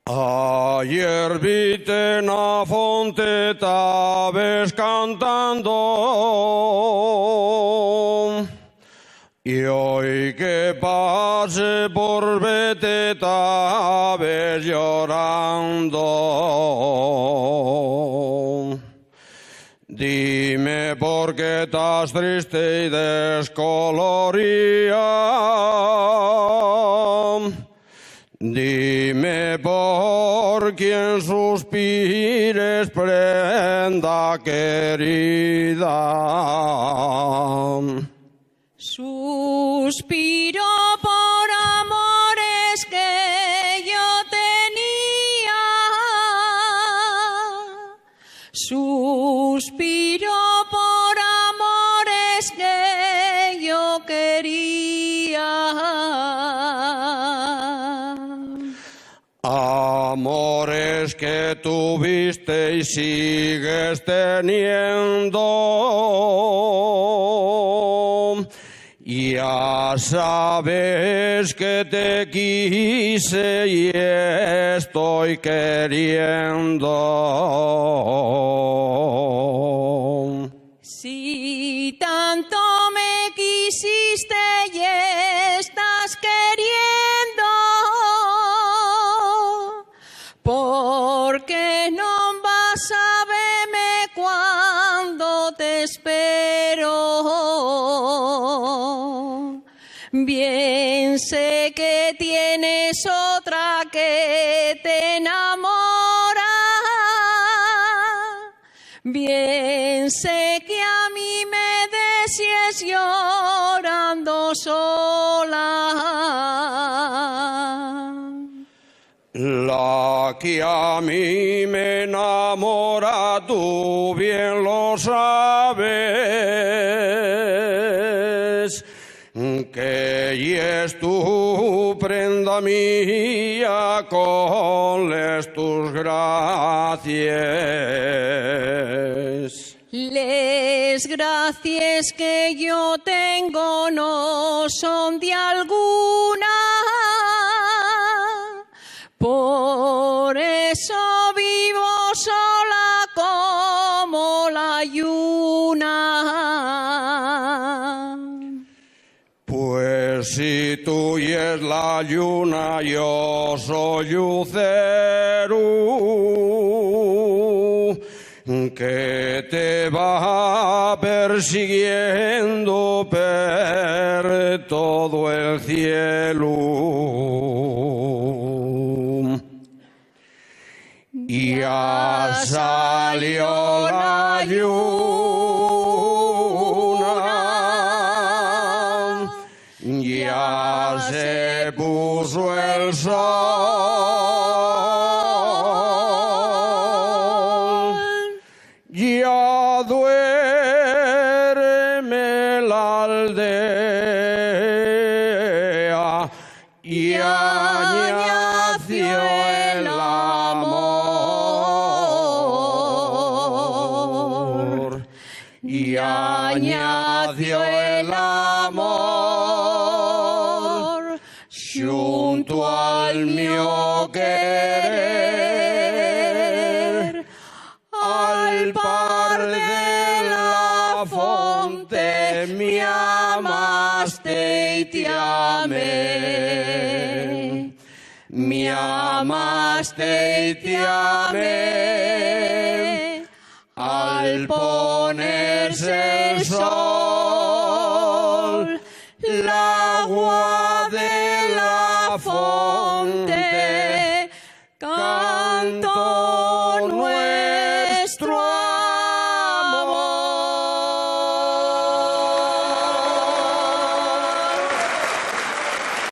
Ayer vite en la fonte tabes cantando, y hoy que pase por vete tabes llorando. Dime por qué estás triste y descolorida. Dime por quién suspires, prenda querida. Suspiro por amores que yo tenía. Suspiro por amores que yo quería. Amores que tuviste y sigues teniendo. Ya sabes que te quise y estoy queriendo. Si tanto me quisiste y estás queriendo, ¿por qué no vas a verme cuando te espero? Bien sé que tienes otra que te enamora. Bien sé que a mí me desees llorando sola. La que a mí me enamora, tú bien lo sabes, que y es tu prenda mía con tus gracias. Les gracias que yo tengo no son de alguna, por eso vivo sola como la lluna. Pues si tú y es la lluna, yo soy lucero, que te va persiguiendo por todo el cielo. Y ya salió la lluna, ya se puso el sol, ya duerme la aldea, ya nació el amor, ya nació el amor, junto al mío querer, al par de la fonte me amaste y te amé. Me amaste y te amé, al ponerse el sol.